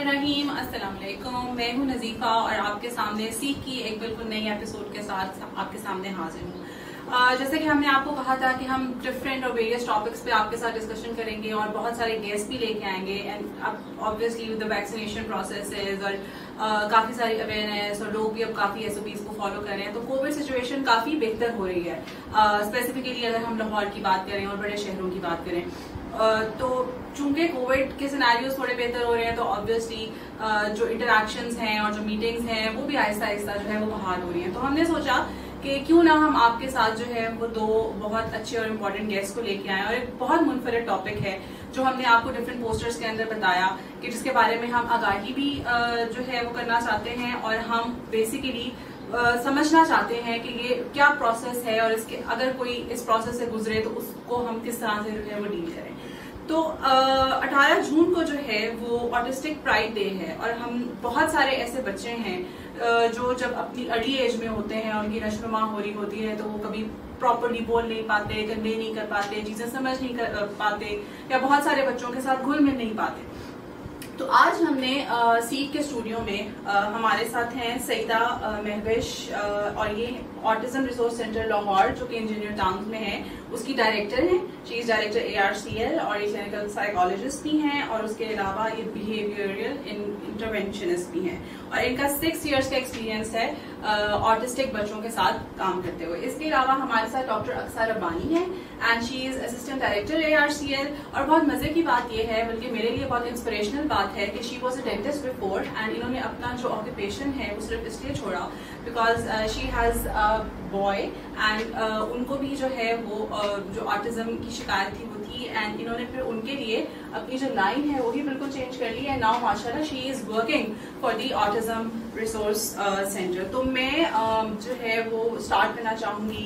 बिस्मिल्लाहिर्रहमानिर्रहीम। अस्सलाम वालेकुम। मैं हूं नजीफा और आपके सामने सीख की एक बिल्कुल नई एपिसोड के साथ आपके सामने हाजिर हूं। जैसे कि हमने आपको कहा था कि हम डिफरेंट और वेरियस टॉपिक्स पे आपके साथ डिस्कशन करेंगे और बहुत सारे गेस्ट भी लेके आएंगे। एंड अब obviously with the vaccination processes और काफी सारी अवेयरनेस और लोग भी अब काफी एसओपीज को फॉलो कर रहे हैं, तो कोविड सिचुएशन काफी बेहतर हो रही है। स्पेसिफिकली अगर हम लाहौर की बात करें और बड़े शहरों की बात करें, तो चूंकि कोविड के सिनेरियोस थोड़े बेहतर हो रहे हैं, तो ऑब्वियसली जो इंटरेक्शंस हैं और जो मीटिंग्स हैं वो भी आहिस्ता आहिस्ता जो है वो बहाल हो रही हैं। तो हमने सोचा कि क्यों ना हम आपके साथ जो है वो दो बहुत अच्छे और इम्पोर्टेंट गेस्ट को लेके आए, और एक बहुत मुनफरद टॉपिक है जो हमने आपको डिफरेंट पोस्टर्स के अंदर बताया कि जिसके बारे में हम आगाही भी जो है वो करना चाहते हैं, और हम बेसिकली समझना चाहते हैं कि ये क्या प्रोसेस है और इसके अगर कोई इस प्रोसेस से गुजरे तो उसको हम किस तरह से जो है वो डील करें। तो 18 जून को जो है वो ऑटिस्टिक प्राइड डे है, और हम बहुत सारे ऐसे बच्चे हैं जो जब अपनी अर्ली एज में होते हैं, उनकी नशोनुमा हो रही होती है, तो वो कभी प्रॉपरली बोल नहीं पाते, कन्वे नहीं कर पाते, चीजें समझ नहीं कर पाते, या बहुत सारे बच्चों के साथ घुल मिल नहीं पाते। तो आज हमने सीख के स्टूडियो में हमारे साथ हैं सईदा महविश, और ये ऑटिज्म रिसोर्स सेंटर लाहौर जो कि इंजीनियर टाउन में है उसकी डायरेक्टर हैं। शी इज डायरेक्टर ARCL, और ये क्लिनिकल साइकोलॉजिस्ट भी हैं, और उसके अलावा ये बिहेवियरल इंटरवेंशनिस्ट भी हैं, और इनका 6 इयर्स का एक्सपीरियंस है ऑटिस्टिक बच्चों के साथ काम करते हुए। इसके अलावा हमारे साथ डॉक्टर अक्सा रब्बानी है, and she is assistant director ARCL। और बहुत मजे की बात यह है, बल्कि मेरे लिए बहुत इंस्पिरेशनल बात है कि she was a dentist before, and इन्होंने अपना जो ऑक्यूपेशन है वो सिर्फ इसलिए छोड़ा because she has a boy, and उनको भी जो है वो जो ऑटिज्म की शिकायत थी वो थी, एंड इन्होंने फिर उनके लिए अपनी जो लाइन है वो भी बिल्कुल चेंज कर ली है। नाउ माशाल्लाह she is working for the autism resource centre. तो मैं जो है वो स्टार्ट करना चाहूंगी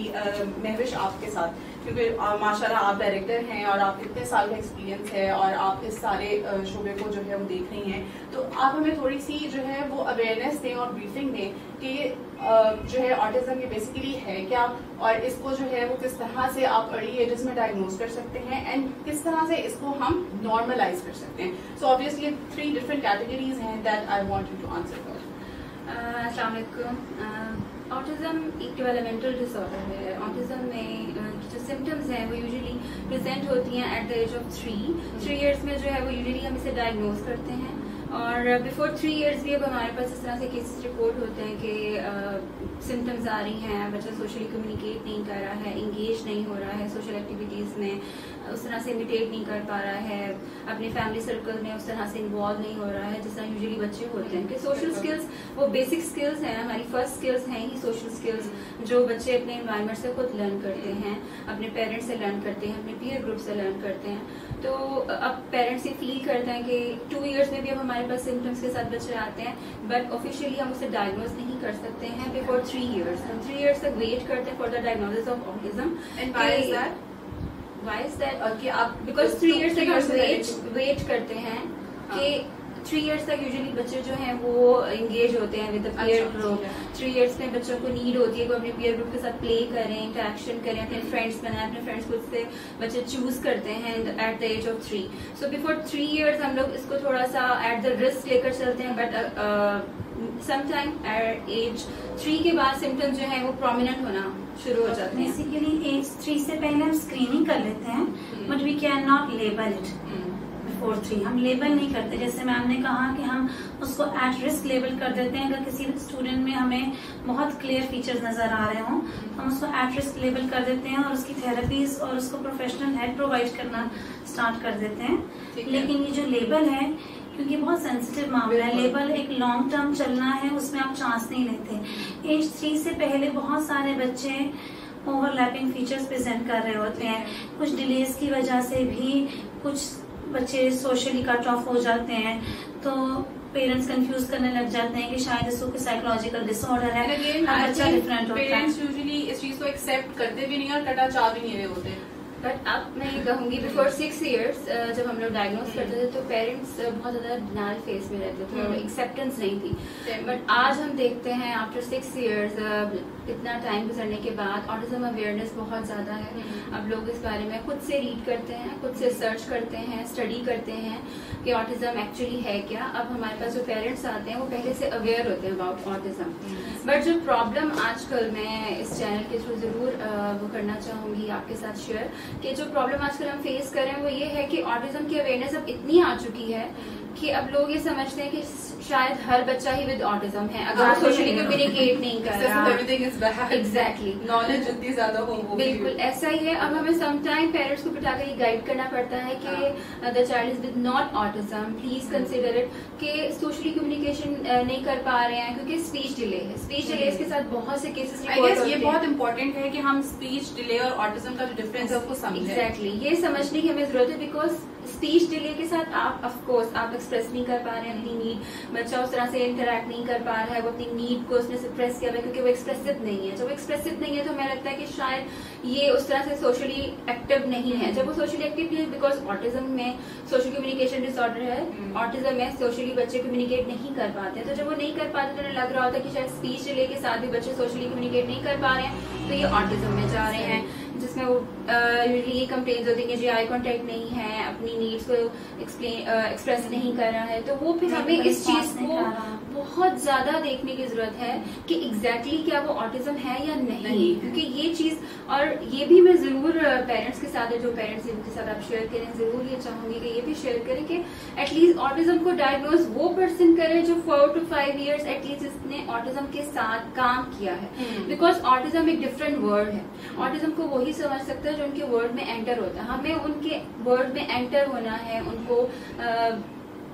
महविश आपके साथ, क्योंकि माशाल्लाह आप डायरेक्टर हैं और आप इतने साल का एक्सपीरियंस है और आप इस सारे शोबे को जो है वो देख रही हैं, तो आप हमें थोड़ी सी जो है वो अवेयरनेस दें और ब्रीफिंग दें कि जो है ऑटिज्म ये बेसिकली है क्या, और इसको जो है वो किस तरह से आप अर्ली एजेस में डायग्नोज कर सकते हैं, एंड किस तरह से इसको हम नॉर्मलाइज कर सकते हैं। सो ऑब्वियसली 3 डिफरेंट कैटेगरीज हैं that I want you to answer for. अस्सलाम वालेकुम। ऑटिज्म एक डेवलपमेंटल डिसऑर्डर है। ऑटिज्म में जो सिम्टम्स हैं वो यूजुअली प्रेजेंट होती हैं at the age of 3 years में जो है वो यूजुअली हम इसे डायग्नोज करते हैं, और बिफोर 3 इयर्स भी अब हमारे पास इस तरह से केसेस रिपोर्ट होते हैं कि सिम्टम्स आ रही हैं, बच्चा सोशली कम्युनिकेट नहीं कर रहा है, इंगेज नहीं हो रहा है सोशल एक्टिविटीज़ में, उस तरह से इमिटेट नहीं कर पा रहा है, अपने फैमिली सर्कल में उस तरह से इन्वॉल्व नहीं हो रहा है जिस तरह यूजुअली बच्चे होते हैं। कि सोशल स्किल्स वो बेसिक स्किल्स हैं, हमारी फर्स्ट स्किल्स हैं ही सोशल स्किल्स, जो बच्चे अपने एनवायरनमेंट से खुद लर्न करते हैं, अपने पेरेंट्स से लर्न करते हैं, अपने पीयर ग्रुप से लर्न करते हैं। तो अब पेरेंट्स ये फील करते हैं कि 2 इयर्स में भी अब हमारे पास सिम्टम्स के साथ बच्चे आते हैं, बट ऑफिशियली हम उसे डायग्नोज नहीं कर सकते हैं बिफोर 3 इयर्स। हम 3 इयर्स तक वेट करते हैं for the diagnosis of autism. And why is that? Why is that? कि आप बिकॉज 3 इयर्स तक हम वेट करते हैं कि 3 इयर्स तक यूजुअली बच्चे जो हैं वो एंगेज होते हैं with the peer group. 3 years में बच्चों को नीड होती है कि अपने पीयर ग्रुप के साथ प्ले करें, इंटरेक्शन करें, अपने फ्रेंड्स बनाएं, अपने फ्रेंड्स खुद से बच्चे चूज करते हैं at the age of 3। So before 3 years हम लोग इसको थोड़ा सा एट द रिस्क लेकर चलते हैं, बट समटाइम एट एज 3 के बाद सिम्टम्स जो है वो प्रोमिनेंट होना शुरू हो जाते हैं। बेसिकली एज 3 से पहले हम स्क्रीनिंग कर लेते हैं, but we can not label it before 3। हम लेबल नहीं करते, जैसे मैम ने कहा कि हम उसको एट रिस्क लेबल कर देते हैं। अगर किसी स्टूडेंट में हमें बहुत क्लियर फीचर्स नजर आ रहे हों तो हम उसको एट रिस्क लेबल कर देते हैं और उसकी थेरेपीज और उसको प्रोफेशनल हेल्प प्रोवाइड करना स्टार्ट कर देते हैं। लेकिन ये जो लेबल है, क्योंकि बहुत सेंसिटिव मामला है, लेबल एक लॉन्ग टर्म चलना है, उसमें आप चांस नहीं लेते। एज 3 से पहले बहुत सारे बच्चे ओवरलैपिंग फीचर्स प्रेजेंट कर रहे होते हैं। कुछ डिलेज की वजह से भी कुछ बच्चे सोशली कट ऑफ हो जाते हैं, तो पेरेंट्स कंफ्यूज करने लग जाते हैं कि शायद इसको कोई साइकोलॉजिकल डिसऑर्डर है। बच्चा डिफरेंट होता है। पेरेंट्स यूजुअली इस चीज को एक्सेप्ट करते भी नहीं और कटा चाह भी नहीं रहे होते। बट अब मैं ये कहूँगी बिफोर 6 years जब हम लोग डायग्नोज करते थे तो पेरेंट्स बहुत ज़्यादा डिनायल फेस में रहते थे और एक्सेप्टेंस नहीं थी। बट आज हम देखते हैं आफ्टर 6 years इतना टाइम गुजरने के बाद ऑटिज्म अवेयरनेस बहुत ज़्यादा है। अब लोग इस बारे में खुद से रीड करते हैं, खुद से सर्च करते हैं, स्टडी करते हैं कि ऑटिज्म एक्चुअली है क्या। अब हमारे पास जो पेरेंट्स आते हैं वो पहले से अवेयर होते हैं अबाउट ऑटिज्म। बट जो प्रॉब्लम आजकल मैं इस चैनल के थ्रू जरूर वो करना चाहूंगी आपके साथ शेयर कि जो प्रॉब्लम आजकल हम फेस कर रहे हैं वो ये है कि ऑटिज्म की अवेयरनेस अब इतनी आ चुकी है कि अब लोग ये समझते हैं कि शायद हर बच्चा ही विद ऑटिज्म है अगर वो सोशली कम्युनिकेट नहीं कर रहा। एग्जैक्टली नॉलेज जितनी ज्यादा हो वो बिल्कुल ऐसा ही है। अब हमें समटाइम पेरेंट्स को बिठाकर ये गाइड करना पड़ता है कि the child is with not autism, please consider it कि सोशली कम्युनिकेशन नहीं कर पा रहे हैं क्योंकि स्पीच डिले है। स्पीच डिले के साथ बहुत से केसेस रिपोर्ट होते हैं। ये बहुत इंपॉर्टेंट है कि हम स्पीच डिले और ऑटिज्म का जो डिफरेंस है उसको समझें। एग्जैक्टली ये समझने की हमें जरूरत है बिकॉज स्पीच डिले के साथ आप ऑफकोर्स आप एक्सप्रेस नहीं कर पा रहे हैं अपनी नीड, बच्चा उस तरह से इंटरैक्ट नहीं कर पा रहा है, वो अपनी नीड को उसने सप्रेस किया है क्योंकि वो एक्सप्रेसिव नहीं है। जब वो एक्सप्रेसिव नहीं है तो हमें लगता है कि शायद ये उस तरह से सोशली एक्टिव नहीं है। जब वो सोशली एक्टिव नहीं है बिकॉज ऑटिज्म में सोशल कम्युनिकेशन डिसऑर्डर है, ऑटिज्म में सोशली बच्चे कम्युनिकेट नहीं कर पाते। तो जब वो नहीं कर पाते तो उन्हें लग रहा होता है कि शायद स्पीच डिले के साथ भी बच्चे सोशली कम्युनिकेट नहीं कर पा रहे हैं तो ये ऑटिज्म में जा रहे हैं, जिसमें वो यूजली ये कंप्लेंट्स होती है कि आई कांटेक्ट नहीं है, अपनी नीड्स को एक्सप्रेस नहीं कर रहा है। तो वो फिर हमें इस चीज को बहुत ज्यादा देखने की जरूरत है कि एग्जैक्टली क्या वो ऑटिज्म है या नहीं, क्योंकि ये चीज और ये भी मैं जरूर पेरेंट्स के साथ जो पेरेंट्स जिनके साथ आप शेयर करें जरूर ये चाहूंगी कि ये भी शेयर करें कि एटलीस्ट ऑटिज्म को डायग्नोज वो पर्सन करे जो 4 to 5 years एटलीस्ट जिसने ऑटिज्म के साथ काम किया है। बिकॉज ऑटिज्म एक डिफरेंट वर्ड है। ऑटिज्म को वही समझ सकता है जो उनके वर्ड में एंटर होता है। हमें उनके वर्ड में एंटर होना है, उनको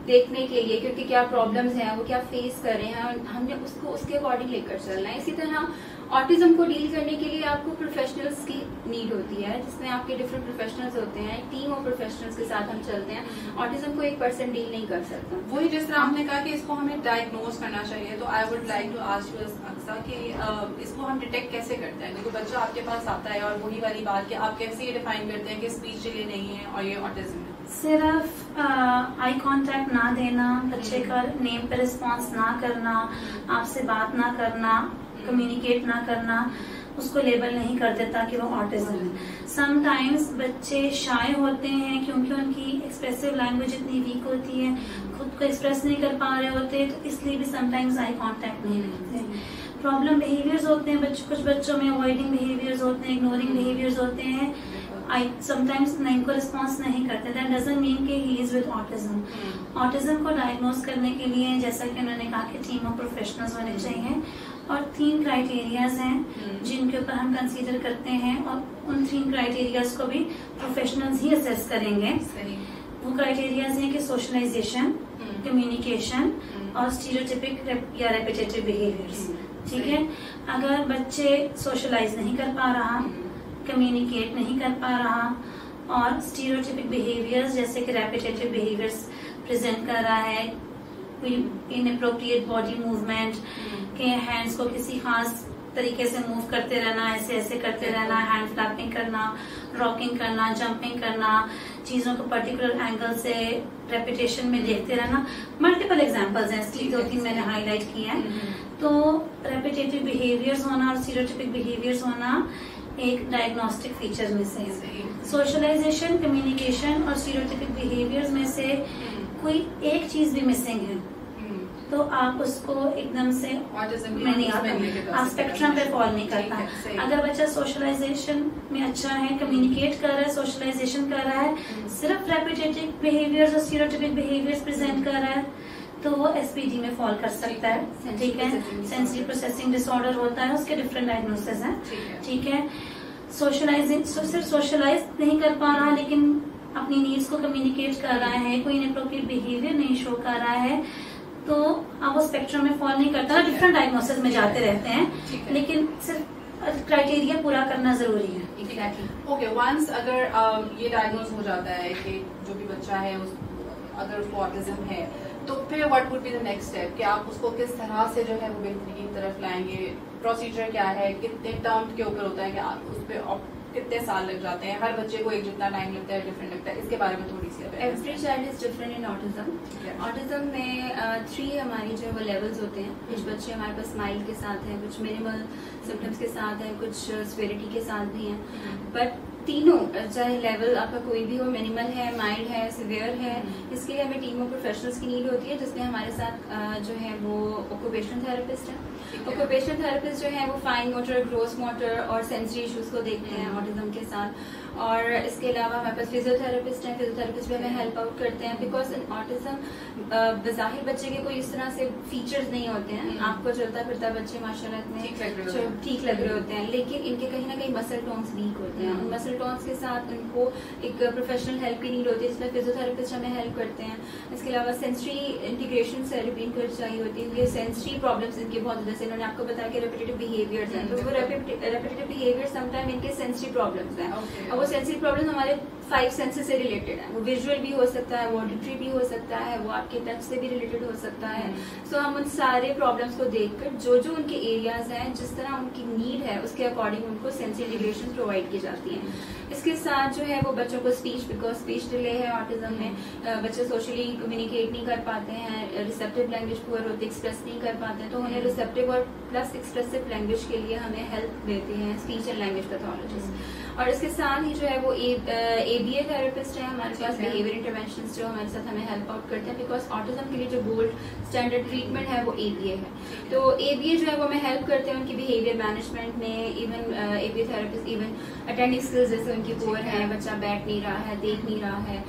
देखने के लिए क्योंकि क्या प्रॉब्लम्स हैं, वो क्या फेस कर रहे हैं, हमने उसको उसके अकॉर्डिंग लेकर चलना है। इसी तरह ऑटिज्म को डील करने के लिए आपको प्रोफेशनल्स की नीड होती है, जिसमें आपके डिफरेंट प्रोफेशनल्स होते हैं, टीम ऑफ प्रोफेशनल्स के साथ हम चलते हैं। ऑटिज्म को एक पर्सन डील नहीं कर सकता। वही जिस तरह आपने कहा कि इसको हमें डायग्नोज करना चाहिए, तो I would like to ask you Aqsa कि इसको हम डिटेक्ट कैसे करते हैं? देखो बच्चा आपके पास आता है और वही वाली बात कि आप कैसे ये डिफाइन करते हैं कि स्पीच डिले नहीं है और ये ऑटिज्म है? सिर्फ आई कांटेक्ट ना देना, बच्चे का नेम पे रिस्पॉन्स ना करना, आपसे बात ना करना, कम्युनिकेट ना करना उसको लेबल नहीं कर देता कि वो ऑटिज्म है। समटाइम्स बच्चे शाय होते हैं क्योंकि उनकी एक्सप्रेसिव लैंग्वेज इतनी वीक होती है, खुद को एक्सप्रेस नहीं कर पा रहे होते, तो इसलिए भी समटाइम्स आई कांटेक्ट नहीं रखते। प्रॉब्लम बिहेवियर्स होते हैं कुछ बच्चों में, अवॉइडिंग बिहेवियर्स होते हैं, इग्नोरिंग बिहेवियर्स होते हैं, समटाइम्स नेम को रिस्पॉन्स नहीं करते। दैट डजंट मीन कि he is with autism. Autism को डायग्नोज करने के लिए जैसा कि उन्होंने कहा कि टीम ऑफ प्रोफेशनल्स होने चाहिए और 3 क्राइटेरियाज हैं जिनके ऊपर हम कंसीडर करते हैं और उन 3 क्राइटेरियाज को भी प्रोफेशनल्स ही असेस करेंगे। वो क्राइटेरियाज हैं कि सोशलाइजेशन, कम्युनिकेशन और स्टीरियोटाइपिक या रेपिटेटिव बिहेवियर्स। ठीक है, अगर बच्चे सोशलाइज नहीं कर पा रहा, कम्युनिकेट नहीं कर पा रहा और स्टीरियोटाइपिक बिहेवियर्स जैसे कि रेपिटेटिव बिहेवियर्स प्रेजेंट कर रहा है, इनअप्रोप्रिएट बॉडी मूवमेंट के हैंड्स को किसी खास तरीके से मूव करते रहना, ऐसे ऐसे करते रहना, हैंड फ्लैपिंग करना, रॉकिंग करना, जंपिंग करना, चीजों को पर्टिकुलर एंगल से रेपिटेशन में देखते रहना। मल्टीपल एग्जांपल्स हैं, इसलिए 2-3 मैंने हाईलाइट किए हैं। तो रेपिटेटिव बिहेवियर्स होना और स्टीरियोटाइपिक बिहेवियर्स होना एक डायग्नोस्टिक फीचर में से है। सोशलाइजेशन, कम्युनिकेशन और स्टीरियोटाइपिक बिहेवियर्स में से कोई एक चीज भी मिसिंग है तो आप उसको एकदम से नहीं आता, आप स्पेक्ट्रम पे फॉल नहीं करता। अगर बच्चा सोशलाइजेशन में अच्छा है, कम्युनिकेट कर रहा है, सोशलाइजेशन कर रहा है, सिर्फ रेपिटेटिव बिहेवियर्स और स्टीरियोटाइपिक बिहेवियर्स प्रेजेंट कर रहा है तो वो एसपीडी में फॉल कर सकता है। ठीक है, सेंसरी प्रोसेसिंग डिसऑर्डर होता है, उसके डिफरेंट डायग्नोसिस हैं। ठीक है, सोशलाइजिंग सिर्फ सोशलाइज नहीं कर पा रहा लेकिन अपनी नीड्स को कम्युनिकेट कर रहा है, कोई इनअप्रोप्रिएट बिहेवियर नहीं शो कर रहा है तो अब वो स्पेक्ट्रम में फॉल नहीं करता। डिफरेंट डायग्नोसिस में जाते रहते हैं लेकिन सिर्फ क्राइटेरिया पूरा करना जरूरी है। एग्जैक्टली। ओके, वंस अगर ये डायग्नोज हो जाता है कि जो भी बच्चा है अगर उसको ऑटिज्म है तो फिर what would be the next step कि आप उसको किस तरह से जो है वो बेहतरी की तरफ लाएंगे? प्रोसीजर क्या है? कितने टर्म के ऊपर होता है कि आप उस पर कितने साल लग जाते हैं? हर बच्चे को एक जितना टाइम लगता है, डिफरेंट लगता है, इसके बारे में थोड़ी see every child is different in autism. Autism में 3 हमारी जो है वो लेवल्स होते हैं। कुछ बच्चे हमारे पास स्माइल के साथ हैं, कुछ मिनिमल सिम्टम्स के साथ हैं, कुछ सिवियरिटी के साथ भी हैं। बट तीनों, चाहे लेवल आपका कोई भी हो, मिनिमल है, माइल्ड है, सिवियर है, इसके लिए हमें टीम ऑफ प्रोफेशनल्स की नीड होती है, जिसमें हमारे साथ जो है वो ऑक्यूपेशनल थेरेपिस्ट है। ऑक्यूपेशनल थेरेपिस्ट जो है वो फाइन मोटर, ग्रोस मोटर और सेंसरी इश्यूज को देखते हैं ऑटिज्म के साथ। और इसके अलावा हमारे पास फिजियोथेरेपिस्ट हैं। फिजियोथेरेपिस्ट भी हमें हेल्प आउट करते हैं, बिकॉज इन ऑटिज्म बज़ाहिर बच्चे के कोई इस तरह से फीचर्स नहीं होते हैं। आपको चलता फिरता बच्चे माशाल्लाह में ठीक लग रहे होते हैं, लेकिन इनके कहीं ना कहीं मसल टोन्स वीक होते हैं। उन मसल टोन्स के साथ उनको एक प्रोफेशनल हेल्प की नीड होती है, जिसमें फिजियोथेरेपिस्ट हमें हेल्प करते हैं। इसके अलावा सेंसरी इंटीग्रेशन थेरेपी इनको चाहिए होती है। ये सेंसरी प्रॉब्लम्स इनके बहुत, जैसे इन्होंने आपको बताया कि रेपिटेटिव बिहेवियर्स हैं, तो वो रेपिटेटिव बिहेवियर समटाइम इनके सेंसरी प्रॉब्लम्स हैं। और वो सेंसरी प्रॉब्लम हमारे 5 सेंसेस से रिलेटेड है। वो विजुअल भी हो सकता है, वो ऑडिटरी भी हो सकता है, वो आपके टच से भी रिलेटेड हो सकता है। सो हम उन सारे प्रॉब्लम्स को देखकर जो जो उनके एरियाज हैं, जिस तरह उनकी नीड है, उसके अकॉर्डिंग उनको सेंसरी इंटीग्रेशन प्रोवाइड की जाती है। इसके साथ जो है वो बच्चों को स्पीच, बिकॉज स्पीच डिले है ऑटिज्म में, बच्चे सोशली कम्युनिकेट नहीं कर पाते हैं, रिसेप्टिव लैंग्वेज पुअर होती है, एक्सप्रेस नहीं कर पाते हैं, तो उन्हें रिसेप्टिव और प्लस एक्सप्रेसिव लैंग्वेज के लिए हमें हेल्प देते हैं स्पीच एंड लैंग्वेज पैथोलॉजिस्ट। और इसके साथ ही जो है वो ABA थेरेपिस्ट है हमारे पास, बिहेवियर इंटरवेंशन, जो हमारे साथ हमें हेल्प आउट करते हैं, बिकॉज ऑटिज्म के लिए जो गोल्ड स्टैंडर्ड ट्रीटमेंट है वो ABA है। तो ABA जो है वो हमें हेल्प करते हैं उनकी बिहेवियर मैनेजमेंट में। Even ABA therapist even attending skills, जैसे उनकी पुअर है, बच्चा बैठ नहीं रहा है, देख नहीं रहा है,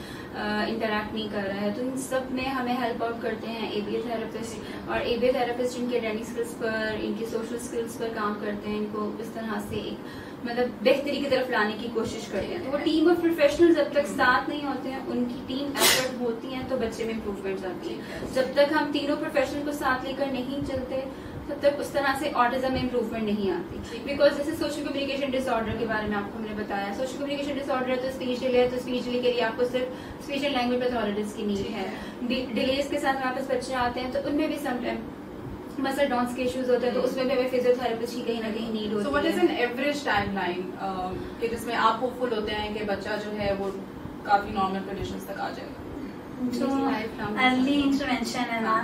इंटरैक्ट नहीं कर रहा है, तो इन सब में हमें हेल्प आउट करते हैं ABA थेरेपिस्ट। और ABA थेरेपिस्ट इनके अटेंडिंग स्किल्स पर, इनकी सोशल स्किल्स पर काम करते हैं, इनको इस तरह से एक मतलब बेहतरी की तरफ लाने की कोशिश करते हैं। तो वो टीम ऑफ प्रोफेशनल जब तक साथ नहीं होते हैं, उनकी टीम एफर्ट होती है, तो बच्चे में इम्प्रूवमेंट आती है। जब तक हम तीनों प्रोफेशनल को साथ लेकर नहीं चलते, तब तक उस तरह से ऑटिज्म में इम्प्रूवमेंट नहीं आती। बिकॉज जैसे सोशल कम्युनिकेशन डिसऑर्डर के बारे में आपको हमने बताया, सोशल कम्युनिकेशन डिसऑर्डर है तो स्पीच डिले है, तो स्पीच डिले के लिए आपको सिर्फ स्पीच एंड लैंग्वेज पैथोलॉजिस्ट की नीड है। डिलेज के साथ हमारे पास बच्चे आते हैं, तो उनमें भी समटाइम मसल टॉन्स के इश्यूज होते हैं, तो उसमें भी हमें फिजियोथेरेपिस्ट की कहीं ना कहीं नीड होती है। So what is an average timeline कि जिसमें आप होपफुल होते हैं कि बच्चा जो है वो काफी नॉर्मल कंडीशंस तक आ जाएगा? तो अर्ली इंटरवेंशन है ना,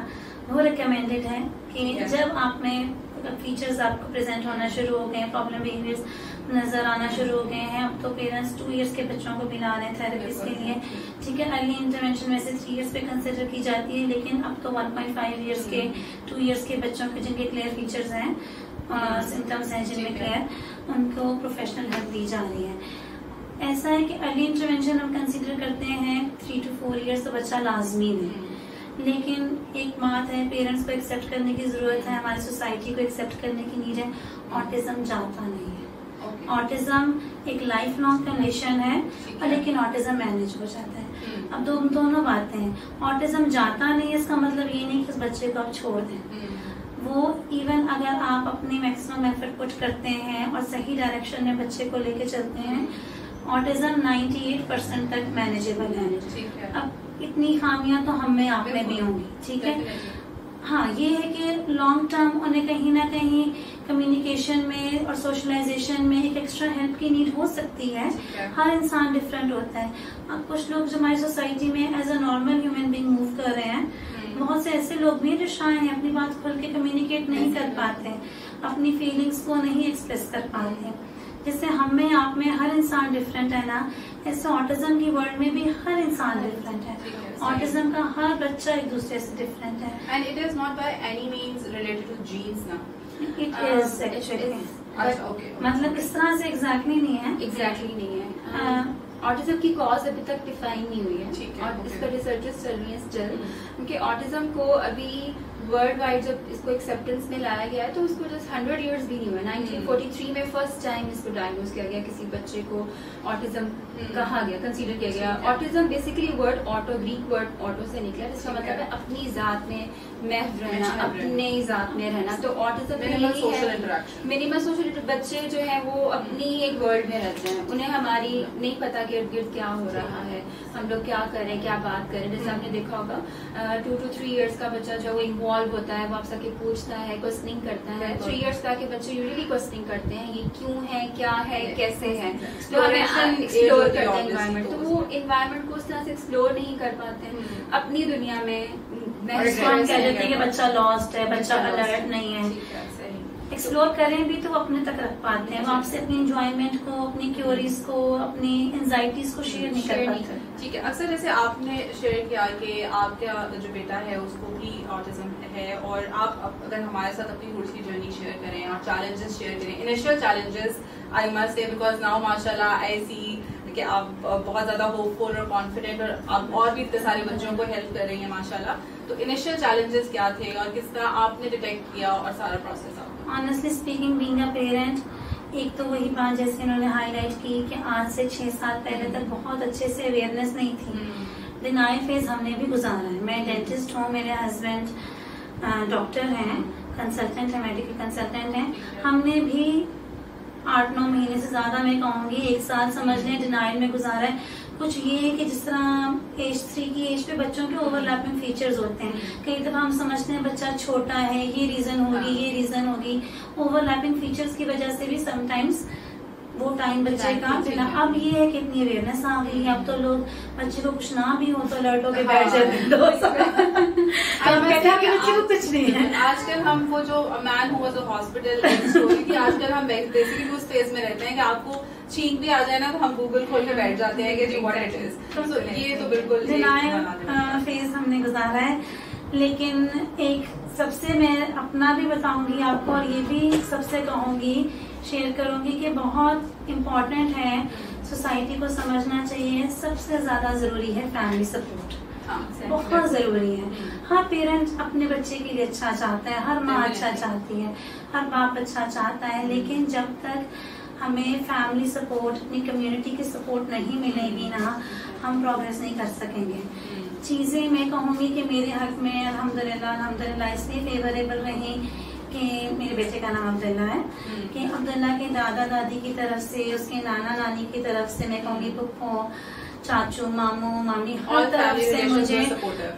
वो रिकमेंडेड है कि जब आप में फीचर्स आपको प्रेजेंट होना शुरू हो गए हैं, प्रॉब्लम बिहेवियर्स नजर आना शुरू हो गए हैं, अब तो पेरेंट्स 2 इयर्स के बच्चों को भी ला रहे हैं थेरेपिस्ट के लिए। ठीक है, अर्ली इंटरवेंशन वैसे 3 इयर्स पे कंसिडर की जाती है, लेकिन अब तो 1.5 इयर्स के, 2 इयर्स के बच्चों के जिनके क्लियर फीचर्स हैं, सिम्टम्स हैं जिनमें क्लियर, उनको प्रोफेशनल हेल्प दी जा रही है। ऐसा है कि अर्ली इंटरवेंशन हम कंसिडर करते हैं 3 to 4 इयर्स तो बच्चा लाजमी है, लेकिन एक बात है, पेरेंट्स को एक्सेप्ट करने की जरूरत है, हमारी सोसाइटी को एक्सेप्ट करने की नीड है। ऑटिज्म जाता नहीं है। ऑटिज्म एक लाइफ लॉन्ग कंडीशन है, लेकिन ऑटिज्म मैनेज हो जाता है। अब दोनों बातें हैं। ऑटिज्म जाता नहीं है, इसका मतलब ये नहीं कि उस बच्चे को आप छोड़ दें। वो इवन अगर आप अपनी मैक्सिमम एफर्ट पुट करते हैं और सही डायरेक्शन में बच्चे को लेके चलते हैं, ऑटिज्म 98% तक मैनेजेबल है। अब इतनी खामियां तो हम में आप में भी होंगी, ठीक है। हाँ, ये है कि लॉन्ग टर्म उन्हें कहीं ना कहीं कम्युनिकेशन में और सोशलाइजेशन में एक एक्स्ट्रा हेल्प की नीड हो सकती है। हर इंसान डिफरेंट होता है। अब कुछ लोग जो हमारी सोसाइटी में as a normal human being move कर रहे हैं, बहुत से ऐसे लोग भी जो शाय हैं, अपनी बात खुल के कम्युनिकेट नहीं कर पाते, अपनी फीलिंग्स को नहीं एक्सप्रेस कर पाते। जैसे हम में आप में हर इंसान डिफरेंट है ना, ऐसे ऑटिज्म की वर्ल्ड में भी हर इंसान डिफरेंट है। ऑटिज्म का हर बच्चा एक दूसरे से डिफरेंट है। And it is not by any means related to genes ना, इट इज एक्चुअली, मतलब इस तरह से एग्जैक्टली नहीं है। एग्जैक्टली नहीं है। ऑटिज्म की कॉज अभी तक डिफाइन नहीं हुई है और इस पर रिसर्चेस चल रही है स्टिल, क्योंकि ऑटिज्म को अभी वर्ल्ड वाइड जब इसको एक्सेप्टेंस में लाया गया है तो उसको जस्ट 100 इयर्स भी नहीं हुआ। 1943 में फर्स्ट टाइम इसको डायग्नोज किया गया, किसी बच्चे को ऑटिज्म कहा गया, कंसीडर किया गया। Autism basically word auto, Greek word auto से निकला, जिसका मतलब है अपनी जात में महव रहना, अपने ज़ात में रहना। तो ऑटिज्म में यही है, मिनिमम सोशल, बच्चे जो है वो अपनी एक वर्ल्ड में रहते हैं, उन्हें हमारी नहीं पता कि इर्द गिर्द क्या हो रहा है, हम लोग क्या करें, क्या बात करें। जैसे आपने देखा होगा 2 to 3 years का बच्चा जो वो इन्वॉल्व होता है, वो आपसे आके पूछता है, क्वेश्चनिंग करता है। 3 years का के बच्चे यूजुअली क्वेश्चनिंग करते हैं, ये क्यों है, क्या है, कैसे है, तो हमें एक्सप्लोर करते हैं इन्वायरमेंट। तो वो इन्वायरमेंट को उस तरह से एक्सप्लोर नहीं कर पाते हैं अपनी दुनिया में। कह देते हैं कि बच्चा लॉस्ट है, बच्चा अलर्ट नहीं है। एक्सप्लोर करें भी तो वो अपने तक रख पाते हैं, वो आपसे अपनी एंजॉयमेंट को, अपनी क्यूरीज को, अपनी एंजाइटीज को शेयर नहीं कर पाते। ठीक है, अक्सर जैसे आपने शेयर किया कि आपका जो बेटा है उसको भी ऑटिज्म है, और आप अगर हमारे साथ अपनी थोड़ी सी जर्नी शेयर करें और चैलेंजेस शेयर करें, initial challenges I must say, because now माशाल्लाह आई सी कि आप बहुत ज्यादा होपफुल और कॉन्फिडेंट, और आप और भी इतने सारे बच्चों को हेल्प कर रही हैं माशाल्लाह। तो इनिशियल चैलेंजेस क्या थे और किस तरह आपने डिटेक्ट किया और सारा प्रोसेस आपका? Honestly speaking, being a parent, एक तो वही बात जैसे उन्होंने हाईलाइट की कि आज से 6 साल पहले तक बहुत अच्छे से अवेयरनेस नहीं थी। डिनाई फेज हमने भी गुजारा है। मैं डेंटिस्ट हूँ, मेरे हस्बैंड डॉक्टर हैं, कंसल्टेंट है, मेडिकल कंसल्टेंट हैं। हमने भी 8-9 महीने से ज्यादा, मैं कहूँगी 1 साल समझने डिनाइल में गुजारा है। कुछ ये है कि जिस तरह एज 3 की एज पे बच्चों के ओवरलैपिंग फीचर्स होते हैं, कई दफा हम समझते हैं बच्चा छोटा है, ये रीजन होगी, ये रीजन होगी। ओवरलैपिंग फीचर्स की वजह से भी समटाइम्स वो टाइम बच्चे का बिना। अब ये है कि इतनी अवेयरनेस आ गई है, अब तो लोग बच्चे को कुछ ना भी हो तो अलर्ट होके बैठ जाते हैं। बच्चे को कुछ नहीं है। आजकल हम वो जो मैन हुआ जो हॉस्पिटल स्टोरी की, आजकल हम बेसिकली उस फेज में रहते हैं कि आपको छींक भी आ जाए ना तो हम गूगल खोल के बैठ जाते हैं कि व्हाट इट इज। तो ये तो बिल्कुल फेज हमने गुजारा है। लेकिन एक सबसे मैं अपना भी बताऊंगी आपको, और ये भी सबसे कहूंगी, शेयर करूंगी कि बहुत इम्पोर्टेंट है, सोसाइटी को समझना चाहिए, सबसे ज्यादा जरूरी है फैमिली सपोर्ट। बहुत जरूरी है। हर पेरेंट अपने बच्चे के लिए अच्छा चाहता है, हर माँ अच्छा चाहती है, हर बाप अच्छा चाहता है, लेकिन जब तक हमें फैमिली सपोर्ट, अपनी कम्युनिटी की सपोर्ट नहीं मिलेगी ना, हम प्रोग्रेस नहीं कर सकेंगे। चीजें मैं कहूँगी कि मेरे हक में अल्हम्दुलिल्लाह इसलिए फेवरेबल रही कि मेरे बेटे का नाम अब्दुल्ला है, कि अब्दुल्ला के दादा दादी की तरफ से, उसके नाना नानी की तरफ से, मैं कहूँगी पुप्पो, चाचू, मामू, मामी, हर तरफ से मुझे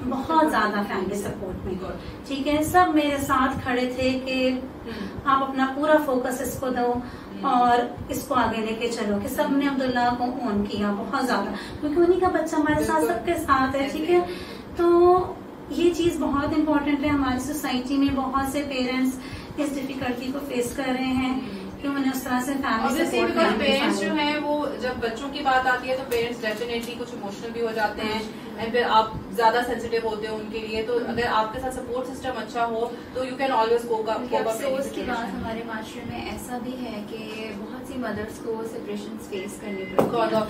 बहुत ज्यादा फैमिली सपोर्ट मिला। ठीक है, सब मेरे साथ खड़े थे कि आप अपना पूरा फोकस इसको दो और इसको आगे लेके चलो, कि सबने अब्दुल्ला को ऑन किया बहुत ज्यादा, क्योंकि उन्हीं का बच्चा हमारे साथ सबके साथ है। ठीक है, तो ये चीज बहुत इम्पोर्टेंट है। हमारी सोसाइटी में बहुत से पेरेंट्स इस डिफिकल्टी को फेस कर रहे हैं कि उन्हें उस तरह से फैमिली सपोर्ट। पेरेंट्स जो हैं वो जब बच्चों की बात आती है तो पेरेंट्स डेफिनेटली कुछ इमोशनल भी हो जाते हैं, एंड फिर आप ज्यादा सेंसिटिव होते हो उनके लिए। तो अगर आपके साथ सपोर्ट सिस्टम अच्छा हो तो you can always cope up. अफसोस की बात हमारे माशरे में ऐसा भी है कि बहुत सी मदर्स को सेपरेशन फेस करनी पड़ती है,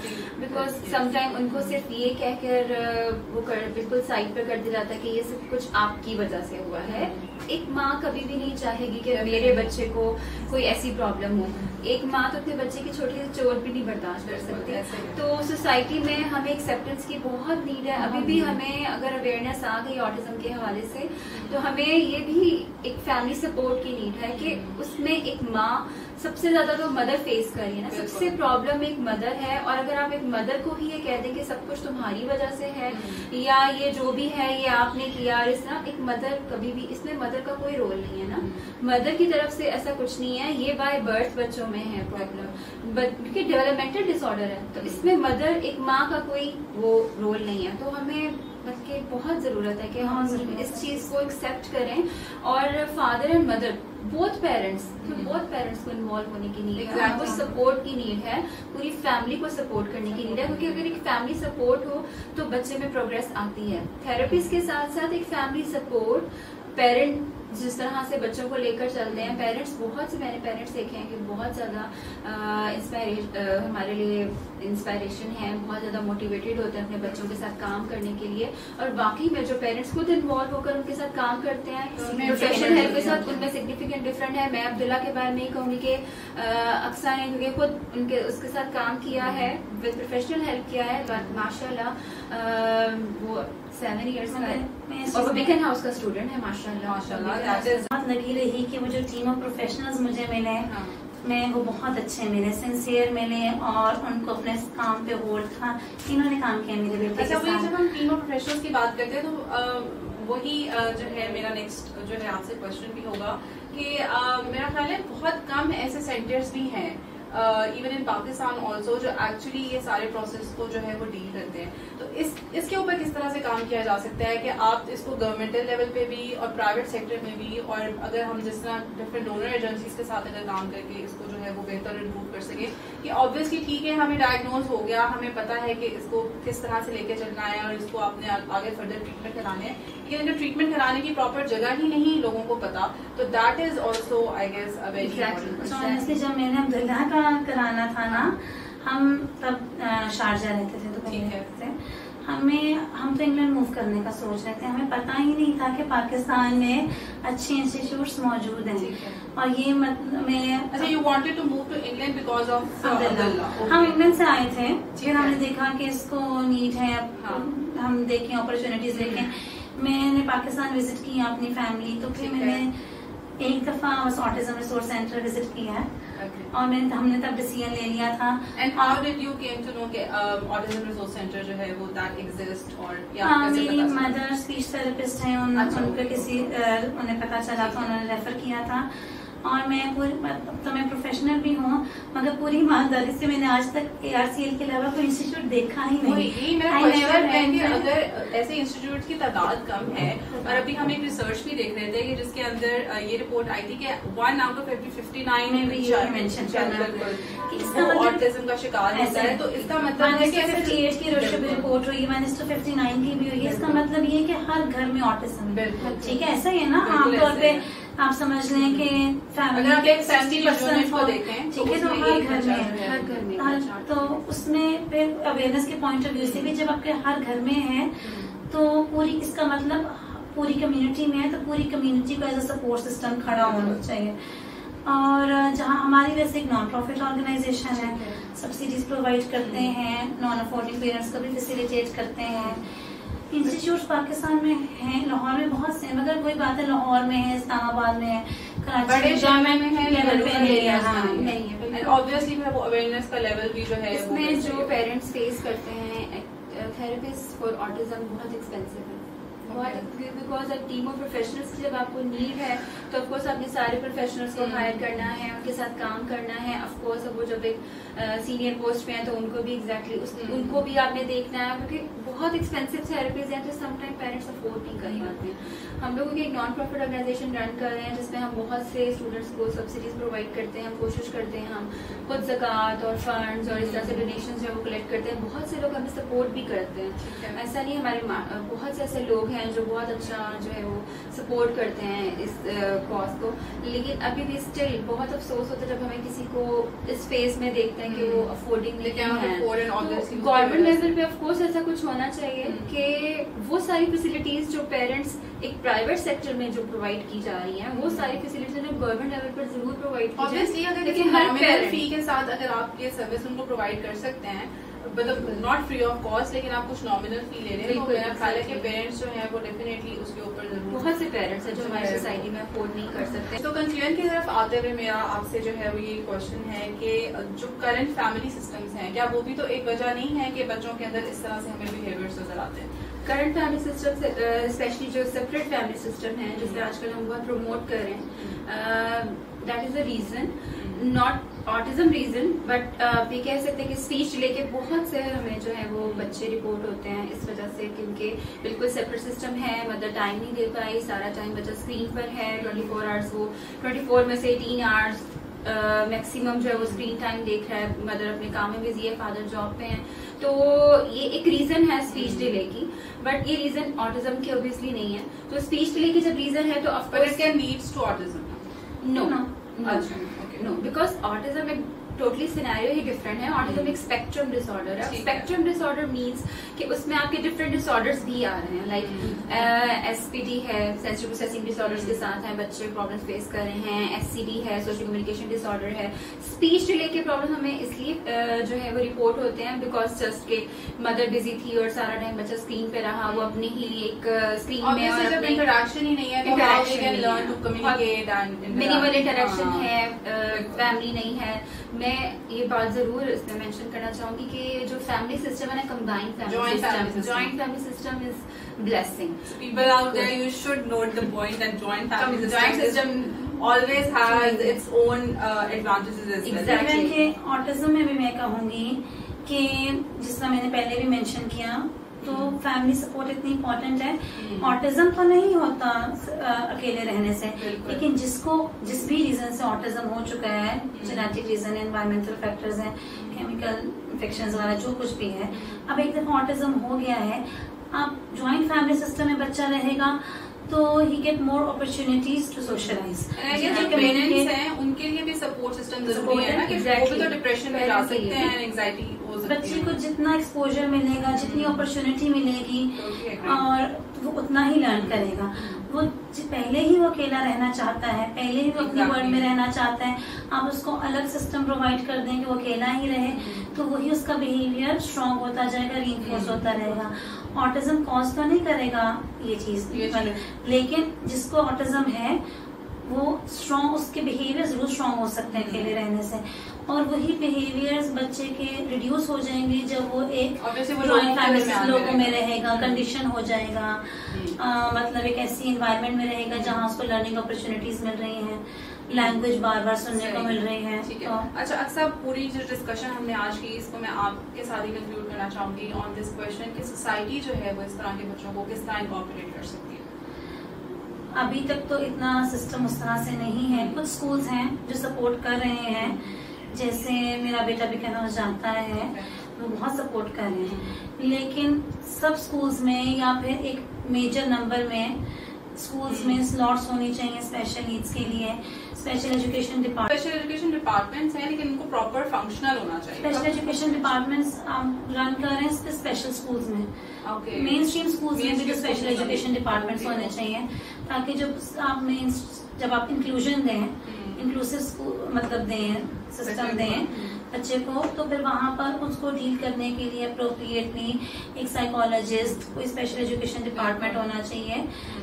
बिकॉज समटाइम उनको सिर्फ ये कहकर वो बिल्कुल साइड पर कर दिया जाता है कि ये सब कुछ आपकी वजह से हुआ है। एक माँ कभी भी नहीं चाहेगी कि मेरे बच्चे को कोई ऐसी प्रॉब्लम हो। एक माँ तो अपने बच्चे की छोटी सी चोट भी नहीं बर्दाश्त कर सकती। तो सोसाइटी में हमें एक्सेप्टेंस की बहुत नीड है। अभी भी हमें अगर अवेयरनेस आ गई ऑटिज्म के हवाले से, तो हमें ये भी एक फैमिली सपोर्ट की नीड है कि उसमें एक माँ सबसे ज्यादा तो मदर फेस कर रही है ना, सबसे प्रॉब्लम एक मदर है। और अगर आप एक मदर को ही ये कह दें कि सब कुछ तुम्हारी वजह से है या ये जो भी है ये आपने किया, और इसना एक मदर कभी भी, इसमें मदर का कोई रोल नहीं है ना, मदर की तरफ से ऐसा कुछ नहीं है। ये बाय बर्थ बच्चों में है प्रॉब्लम, क्योंकि डेवलपमेंटल डिसऑर्डर है, तो इसमें मदर, एक माँ का कोई वो रोल नहीं है। तो हमें बल्कि बहुत जरूरत है कि हम इस चीज को एक्सेप्ट करें। और father and mother both parents को इन्वॉल्व होने की नीड है, वो सपोर्ट की नीड है, पूरी फैमिली को सपोर्ट करने की नीड है। क्योंकि अगर एक फैमिली सपोर्ट हो तो बच्चे में प्रोग्रेस आती है। थेरेपीज के साथ साथ एक फैमिली सपोर्ट, पेरेंट जिस तरह से बच्चों को लेकर चलते हैं, पेरेंट्स, बहुत से मैंने पेरेंट्स देखे हैं कि बहुत ज्यादा हमारे लिए इंस्पायरेशन है, बहुत ज्यादा मोटिवेटेड होते हैं अपने बच्चों के साथ काम करने के लिए। और बाकी में जो पेरेंट्स खुद इन्वॉल्व होकर उनके साथ काम करते हैं प्रोफेशनल हेल्प के साथ, उनमें सिग्निफिकेंट डिफरेंट है। मैं अब्दुल्ला के बारे में ही कहूंगी कि अक्सर ने क्योंकि खुद उनके उसके साथ काम किया है, विद प्रोफेशनल हेल्प किया है, बट माशाल्लाह वो 7 years का है मैं और वो बिकन हाउस का स्टूडेंट है माशाल्लाह। बहुत लगी रही कि वो जो टीम ऑफ प्रोफेशनल्स मुझे मिले मैं वो बहुत अच्छे मिले, सिंसियर मिले और उनको अपने काम पे होल्ड था। इन्होंने काम किया मेरे बेटे के साथ। जब हम टीम ऑफ प्रोफेशनल्स की बात करते हैं तो वही जो है मेरा नेक्स्ट जो है आपसे क्वेश्चन भी होगा कि मेरा ख्याल है बहुत कम ऐसे सेंटर्स भी हैं इवन इन पाकिस्तान ऑल्सो जो एक्चुअली ये सारे प्रोसेस को जो है वो डील करते हैं। तो इसके ऊपर किस तरह से काम किया जा सकता है कि आप इसको गवर्नमेंटल लेवल पे भी और प्राइवेट सेक्टर में भी, और अगर हम जिस तरह डिफरेंट डोनर एजेंसीज के साथ अगर काम करके इसको जो है वो बेहतर इम्प्रूव कर सके कि ऑब्वियसली ठीक है हमें डायग्नोज हो गया, हमें पता है कि इसको किस तरह से लेके चलना है और इसको आपने आगे फर्दर ट्रीटमेंट कराने हैं, लेकिन अगर ट्रीटमेंट कराने की प्रॉपर जगह ही नहीं लोगों को पता तो that is also I guess a very important. जब मैंने अब्दुल्ला का कराना था ना, हम तब शारजा रहते थे, तो ठीक है हम तो इंग्लैंड मूव करने का सोच रहे थे। हमें पता ही नहीं था कि पाकिस्तान में अच्छे इंस्टीट्यूट्स मौजूद हैं और ये अच्छा you wanted to move to England because of Abdullah. हम इंग्लैंड से आए थे, फिर हमने देखा कि इसको नीड है, हम देखें अपॉर्चुनिटीज देखें। मैंने पाकिस्तान विजिट किया अपनी फैमिली, तो फिर मैंने एक दफा बस ऑटिज्म रिसोर्स सेंटर विजिट किया है और हमने तब डिसीजन ले लिया था। And how did you came to know कि ऑटिज्म रिसोर्स सेंटर जो है वो दैट एग्जिस्ट? और मेरी मदर स्पीच थेरेपिस्ट है, उनको किसी उन्हें पता चला था, उन्होंने रेफर किया था। और मैं प्रोफेशनल भी हूँ, मगर पूरी ईमानदारी से मैंने आज तक ARCL के अलावा कोई इंस्टीट्यूट देखा ही नहीं। अगर ऐसे इंस्टीट्यूट की तादाद कम है, और अभी हम एक रिसर्च भी देख रहे थे कि जिसके अंदर ये रिपोर्ट आई थी कि 1 out of every 59 ऑटिज्म का शिकार होता है। तो इसका मतलब है कि 58 की रिपोर्ट हुई, 1:59 की भी हुई है। इसका मतलब ये कि हर घर में ऑटिज्म है, ठीक है, ऐसा ही है ना। आमतौर पे आप समझ लें कि फैमिली के 60% को देखें, ठीक है, तो हर घर में तो उसमें फिर अवेयरनेस के पॉइंट ऑफ व्यू से भी जब आपके हर घर में है तो पूरी, इसका मतलब पूरी कम्युनिटी में है तो पूरी कम्युनिटी को एज अ सपोर्ट सिस्टम खड़ा होना चाहिए। और जहाँ हमारी वैसे एक नॉन प्रॉफिट ऑर्गेनाइजेशन है, सब्सिडीज प्रोवाइड करते हैं, नॉन अफोर्डिंग पेरेंट्स को भी फैसिलिटेट करते हैं। इंस्टीट्यूट पाकिस्तान में हैं, लाहौर में बहुत से, मगर कोई बात है लाहौर में है, इस्लामाबाद में है, कराची में है, लेवल पे नहीं है। ऑब्वियसली वो अवेयरनेस का लेवल भी जो है इसमें जो पेरेंट्स फेस करते हैं थेरेपिस्ट फॉर ऑटिज्म बहुत एक्सपेंसिव है, बिकॉज अब टीम ऑफ प्रोफेशनल्स की जब आपको नीड है तो ऑफकोर्स आपने सारे प्रोफेशनल्स को हायर करना है, उनके साथ काम करना है। ऑफकोर्स अब वो जब एक सीनियर पोस्ट पे हैं तो उनको भी उनको भी आपने देखना है, क्योंकि बहुत एक्सपेंसिव थेरेपीज हैं तो समटाइम पेरेंट्स अफोर्ड नहीं कर पाते हैं। हम लोगों की एक नॉन प्रॉफिट ऑर्गेनाइजेशन रन कर रहे हैं जिसमें हम बहुत से स्टूडेंट्स को सब्सिडीज प्रोवाइड करते हैं। हम कोशिश करते हैं, हम खुद ज़कात और फंड्स और इस तरह से डोनेशन जो है वो कलेक्ट करते हैं। बहुत से लोग हमें सपोर्ट भी करते हैं, ऐसा नहीं, हमारे बहुत से ऐसे लोग हैं जो बहुत अच्छा जो है वो सपोर्ट करते हैं इस कॉज को। लेकिन अभी भी स्टिल बहुत अफसोस होता है जब हमें किसी को इस फेज में देखते हैं कि वो अफोर्डिंग नहीं है। गवर्नमेंट लेवल पे ऑफकोर्स ऐसा कुछ होना चाहिए कि वो सारी फैसिलिटीज जो पेरेंट्स एक प्राइवेट सेक्टर में जो प्रोवाइड की जा रही हैं वो सारी फैसिलिटीज गवर्नमेंट लेवल पर जरूर प्रोवाइड की जाए। लेकिन हर फी के साथ अगर आप ये सर्विस उनको प्रोवाइड कर सकते हैं, मतलब नॉट फ्री ऑफ कॉस्ट, लेकिन आप कुछ नॉमिनल फी ले रहे हैं, तो मेरा ख्याल है कि पेरेंट्स जो हैं वो डेफिनेटली उसके ऊपर जरूर, बहुत से पेरेंट्स हैं जो हमारी सोसाइटी में अफोर्ड नहीं कर सकते। तो कंक्लूजन की तरफ आते हुए मेरा आपसे जो है वो ये क्वेश्चन है कि जो करंट फैमिली सिस्टम्स हैं, क्या वो भी तो एक वजह नहीं है कि बच्चों के अंदर इस तरह से हमें बिहेवियर्स नजर आते हैं? करंट फैमिली सिस्टम स्पेशली जो सेपरेट फैमिली सिस्टम है जिसे आजकल हम बहुत प्रमोट कर रहे हैं, that is the reason, not autism reason, but ये कह सकते हैं कि स्पीच डिले के बहुत से हमें जो है वो बच्चे रिपोर्ट होते हैं इस वजह से, क्योंकि बिल्कुल सेपरेट सिस्टम है, मदर टाइम नहीं दे पाई, सारा टाइम बच्चा स्क्रीन पर है 24 आवर्स, वो 24 में से 18 आवर्स मैक्सिमम जो है वो स्क्रीन टाइम देख रहा है, मदर अपने काम में बिजी है, फादर जॉब पे हैं। तो ये एक रीजन है स्पीच डिले की, बट ये रीजन ऑटिज्म की ऑब्वियसली नहीं है। तो स्पीच डिले की जब रीजन है तो of course it can leads to autism. No, because autism एक टोटली सिनेरियो ही डिफरेंट है। ऑटिज्म एक स्पेक्ट्रम डिसऑर्डर है। स्पेक्ट्रम डिसऑर्डर मींस कि उसमें आपके डिफरेंट डिसऑर्डर्स भी आ रहे हैं, लाइक एसपीडी है, सेंसरी प्रोसेसिंग डिसऑर्डर्स के साथ है, बच्चे प्रॉब्लम फेस कर रहे हैं, एससीडी है, सोशल कम्युनिकेशन डिसऑर्डर है, स्पीच डिले के प्रॉब्लम हमें इसलिए जो है वो रिपोर्ट होते हैं बिकॉज जस्ट के मदर बिजी थी और सारा टाइम बच्चा स्क्रीन पे रहा, वो अपने ही एक स्क्रीन में और जब इंटरेक्शन ही नहीं है, मिनिमल इंटरेक्शन है, फैमिली नहीं है। मैं ये बात जरूर इसमें मेंशन करना चाहूंगी कि जो फैमिली सिस्टम है ना, combined family system, joint family system is blessing. People out there, you should note the point that joint family system always has its own advantages as well. Exactly. Autism में भी मैं कहूंगी कि जिसका मैंने पहले भी मेंशन किया, तो फैमिली सपोर्ट इतनी इम्पोर्टेंट है। ऑटिज्म तो नहीं होता अकेले रहने से, लेकिन जिसको जिस भी रीजन से ऑटिज्म हो चुका है, जेनेटिक रीजन, एनवायरमेंटल फैक्टर्स हैं, केमिकल इन्फेक्शन वगैरह जो कुछ भी है, अब एक दफा ऑटिज्म हो गया है, अब ज्वाइंट फैमिली सिस्टम में बच्चा रहेगा तो he get more opportunities to socialise. Parents हैं उनके लिए भी सपोर्ट सिस्टम जरूरी है ना, कि वो भी तो डिप्रेशन में जा सकते हैं, एंजाइटी हो सकती है। बच्चे को जितना एक्सपोजर मिलेगा, जितनी अपॉर्चुनिटी मिलेगी, और वो उतना ही लर्न करेगा। वो पहले ही वो अकेला रहना चाहता है, पहले ही वो अपनी वर्ल्ड में रहना चाहता है, आप उसको अलग सिस्टम प्रोवाइड कर दें कि वो अकेला ही रहे, तो वही उसका बिहेवियर स्ट्रांग होता जाएगा, रीइंफोर्स होता रहेगा। ऑटिज्म कॉज तो नहीं करेगा ये चीज, लेकिन जिसको ऑटिज्म है वो स्ट्रांग, उसके बिहेवियर जरूर स्ट्रांग हो सकते हैं अकेले रहने से, और वही बिहेवियर्स बच्चे के रिड्यूस हो जाएंगे जब वो एक जॉइंट फैमिली लोगों में रहेगा, कंडीशन हो जाएगा, मतलब एक ऐसी एनवायरनमेंट में रहेगा जहाँ उसको लर्निंग अपॉर्चुनिटीज मिल रही हैं, लैंग्वेज बार बार सुनने को मिल रही है। तो अच्छा अक्सर पूरी जो डिस्कशन हमने आज की, इसको मैं आपके साथ ही कंक्लूड करना चाहूंगी ऑन दिस क्वेश्चन कि सोसाइटी जो है वो इस तरह के बच्चों को किस तरह इनकॉर्पोरेट कर सकती है। अभी तक तो इतना सिस्टम उस तरह से नहीं है। कुछ स्कूल्स हैं जो सपोर्ट कर रहे हैं, जैसे मेरा बेटा भी कहना जाता है, वो बहुत सपोर्ट कर रहे हैं, लेकिन सब स्कूल्स में या फिर एक मेजर नंबर में स्कूल्स में स्लॉट्स होनी चाहिए स्पेशल नीड्स के लिए। स्पेशल एजुकेशन डिपार्टमेंट्स हैं, लेकिन उनको प्रॉपर फंक्शनल होना चाहिए। स्पेशल एजुकेशन डिपार्टमेंट्स रन कर रहे हैं स्पेशल स्कूल्स में, मेन स्ट्रीम स्कूल्स में भी तो स्पेशल एजुकेशन डिपार्टमेंट्स होने चाहिए, ताकि जब आप इंक्लूजन दें, इंक्लूसिव मतलब दें, सिस्टम दें बच्चे को, तो फिर वहाँ पर उसको डील करने के लिए अप्रोप्रिएटली एक साइकोलॉजिस्ट, कोई स्पेशल एजुकेशन डिपार्टमेंट होना चाहिए,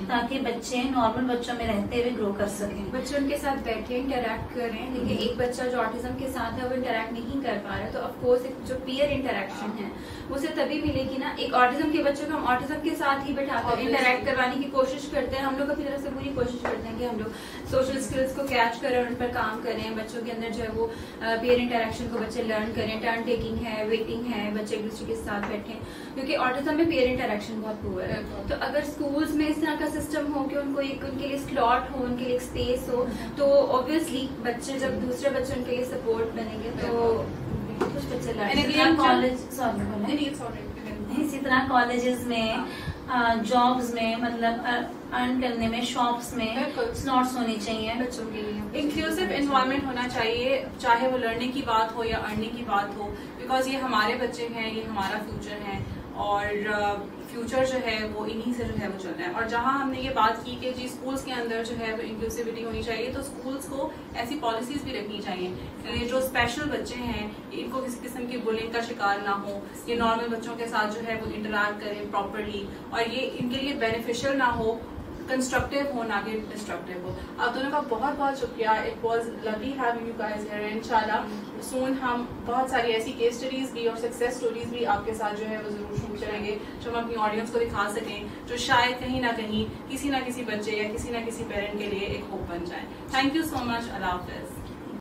ताकि बच्चे नॉर्मल बच्चों में रहते हुए ग्रो कर सकें। बच्चे उनके साथ बैठे इंटरेक्ट करें, लेकिन एक बच्चा जो ऑटिज्म के साथ है वो इंटरेक्ट नहीं कर पा रहा है, तो ऑफकोर्स जो पीयर इंटरेक्शन है वो उसे तभी मिलेगी ना। एक ऑटिज्म के बच्चे को हम ऑटिज्म के साथ ही बैठाकर इंटरेक्ट करवाने की कोशिश करते हैं, हम लोग अपनी तरफ से पूरी कोशिश करते हैं कि हम लोग सोशल स्किल्स को कैच करें, उन पर काम करें, बच्चों के अंदर जो है वो पीयर इंटरेक्शन को बच्चे लर्न करें, टर्न टेकिंग है, वेटिंग है, बच्चे एक दूसरे के साथ बैठे, क्योंकि ऑटिज्म में पीयर इंटरेक्शन बहुत पुअर है। तो अगर स्कूल्स में इस तरह का सिस्टम हो कि उनको एक उनके लिए स्लॉट हो, उनके लिए एक स्पेस हो, तो ऑब्वियसली बच्चे जब दूसरे बच्चे उनके लिए सपोर्ट बनेंगे तो कुछ बच्चे इसी तरह कॉलेजेस में, जॉब्स में, मतलब अर्न करने में, शॉप्स में स्लॉट्स होनी चाहिए बच्चों के लिए। इंक्लूसिव एनवायरनमेंट होना चाहिए, चाहे वो लर्निंग की बात हो या अर्निंग की बात हो, बिकॉज ये हमारे बच्चे हैं, ये हमारा फ्यूचर है, और फ्यूचर जो है वो इन्हीं से जो है वो चल रहा है। और जहाँ हमने ये बात की कि जी स्कूल्स के अंदर जो है वो इंक्लूसिविटी होनी चाहिए, तो स्कूल्स को ऐसी पॉलिसीज भी रखनी चाहिए ये जो स्पेशल बच्चे हैं इनको किसी किस्म की बुलिंग का शिकार ना हो, ये नॉर्मल बच्चों के साथ जो है वो इंटरैक्ट करें प्रॉपरली, और ये इनके लिए बेनिफिशियल ना हो, कंस्ट्रक्टिव हो ना कि डिस्ट्रक्टिव हो। आप दोनों का बहुत बहुत शुक्रिया। It was lovely having you guys here. इंशाल्लाह सून हम बहुत सारी ऐसी केस स्टडीज भी और सक्सेस स्टोरीज भी आपके साथ जो है वो जरूर शूट करेंगे, जो हम अपनी ऑडियंस को दिखा सकें, जो शायद कहीं ना कहीं किसी ना किसी बच्चे या किसी ना किसी पेरेंट के लिए एक होप बन जाए। Thank you so much. Allah Hafiz.